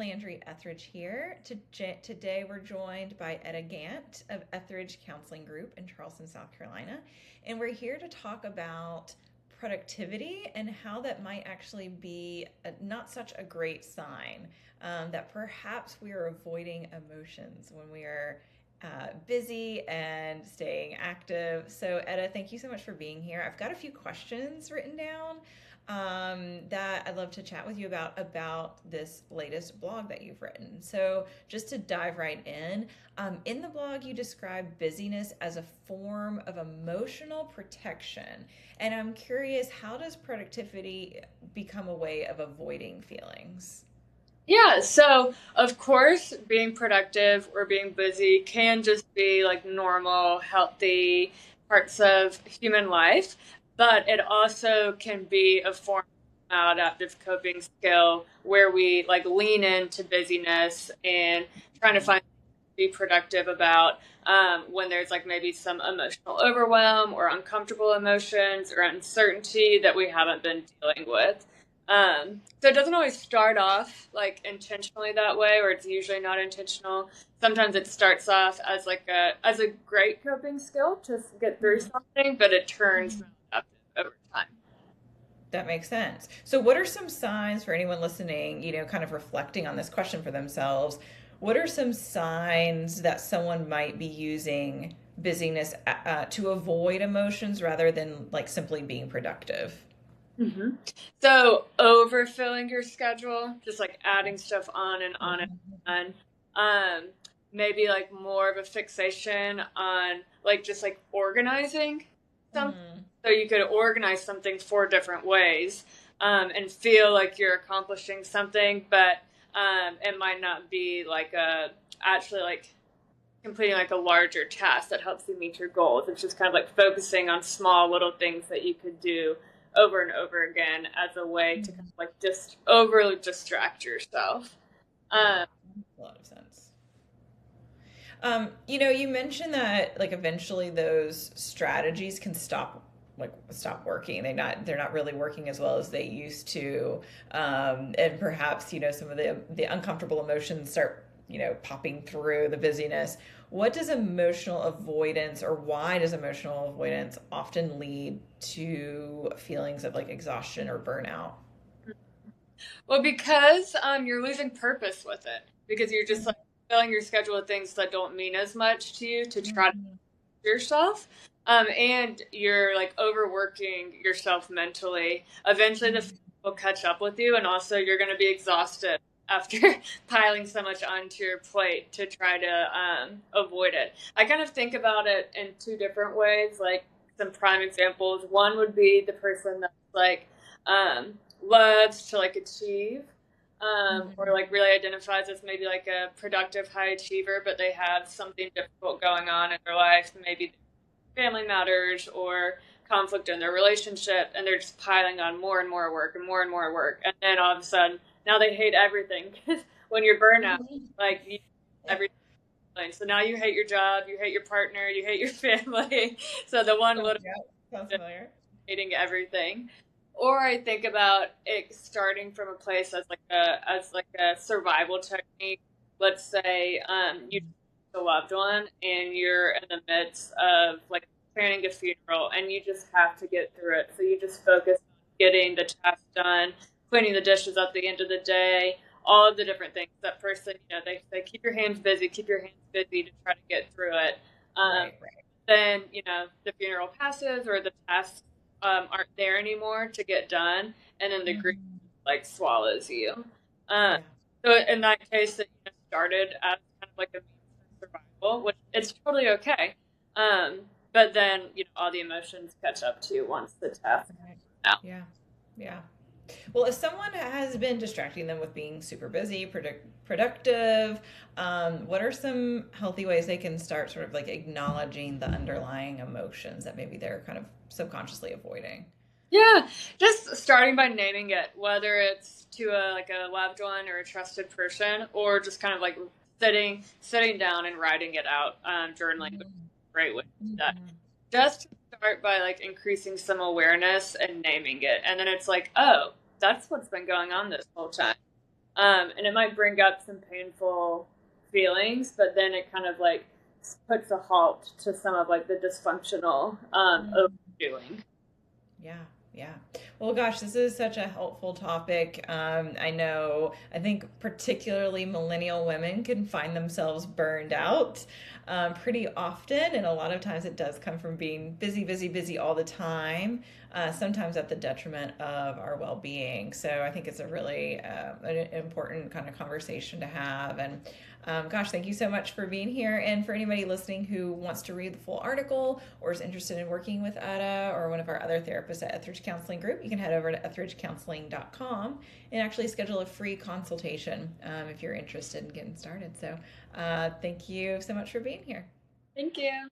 Landry Ethredge here. Today we're joined by Etta Gantt of Ethredge Counseling Group in Charleston, South Carolina. And we're here to talk about productivity and how that might actually be not such a great sign, that perhaps we are avoiding emotions when we are busy and staying active. So, Etta, thank you so much for being here. I've got a few questions written down that I'd love to chat with you about this latest blog that you've written. So, just to dive right in the blog, you describe busyness as a form of emotional protection. And I'm curious, how does productivity become a way of avoiding feelings? Yeah, so of course, being productive or being busy can just be like normal, healthy parts of human life, but it also can be a form of adaptive coping skill where we like lean into busyness and trying to find be productive about when there's like maybe some emotional overwhelm or uncomfortable emotions or uncertainty that we haven't been dealing with. So it doesn't always start off like intentionally that way, or it's usually not intentional. Sometimes it starts off as like a great coping skill to get through something, but it turns maladaptive over time. That makes sense. So, what are some signs for anyone listening, kind of reflecting on this question for themselves? What are some signs that someone might be using busyness to avoid emotions rather than like simply being productive? hmm So overfilling your schedule, just like adding stuff on and on and on. Maybe like more of a fixation on like just like organizing something. Mm, So you could organize something four different ways, and feel like you're accomplishing something, but it might not be like a actually like completing like a larger task that helps you meet your goals. It's just kind of like focusing on small little things that you could do over and over again as a way to kind of like just overly distract yourself. yeah, Um, a lot of sense. You mentioned that like eventually those strategies can stop working. They're not really working as well as they used to. And perhaps, some of the uncomfortable emotions start, popping through the busyness. What does emotional avoidance or why does emotional avoidance often lead to feelings of like exhaustion or burnout? well, because you're losing purpose with it, because you're just like filling your schedule with things that don't mean as much to you to try to yourself. And you're like overworking yourself mentally. Eventually, the feelings will catch up with you, and also you're going to be exhausted after piling so much onto your plate to try to avoid it. I kind of think about it in two different ways, like some prime examples. One would be the person that's like loves to like achieve. Or like really identifies as maybe like a productive high achiever, but they have something difficult going on in their life, maybe family matters or conflict in their relationship, and they're just piling on more and more work and more and more work, and then all of a sudden now they hate everything because when you're burnout, like you everything. So now you hate your job, you hate your partner, you hate your family. So the one little Yeah, sounds familiar. hating everything. Or I think about it starting from a place as like a survival technique. Let's say you a loved one and you're in the midst of like planning a funeral and you just have to get through it. So you just focus on getting the task done, cleaning the dishes at the end of the day, all of the different things. That person, they keep your hands busy, keep your hands busy to try to get through it. Um, Right, right. then the funeral passes or the tasks aren't there anymore to get done, and then the grief like swallows you. Uh, Yeah. so in that case, it started as kind of like a means for survival, which it's totally okay. Um, but then all the emotions catch up to you once the task Right. is out. Yeah. Yeah. Well, if someone has been distracting them with being super busy, productive, what are some healthy ways they can start sort of like acknowledging the underlying emotions that maybe they're kind of subconsciously avoiding? Yeah, just starting by naming it, whether it's to a like a loved one or a trusted person, or just kind of like sitting down and writing it out, journaling, which is a great way to do that. Just start by like increasing some awareness and naming it, and then it's like, oh, that's what's been going on this whole time. And it might bring up some painful feelings, but then it kind of like puts a halt to some of like the dysfunctional overdoing. Yeah, yeah. Well, gosh, this is such a helpful topic. I think particularly millennial women can find themselves burned out pretty often. And a lot of times it does come from being busy, busy, busy all the time, sometimes at the detriment of our well being. So I think it's a really an important kind of conversation to have. And gosh, thank you so much for being here. And for anybody listening who wants to read the full article or is interested in working with Etta or one of our other therapists at Ethredge Counseling Group, you can head over to ethridgecounseling.com and actually schedule a free consultation if you're interested in getting started. So thank you so much for being here. Thank you.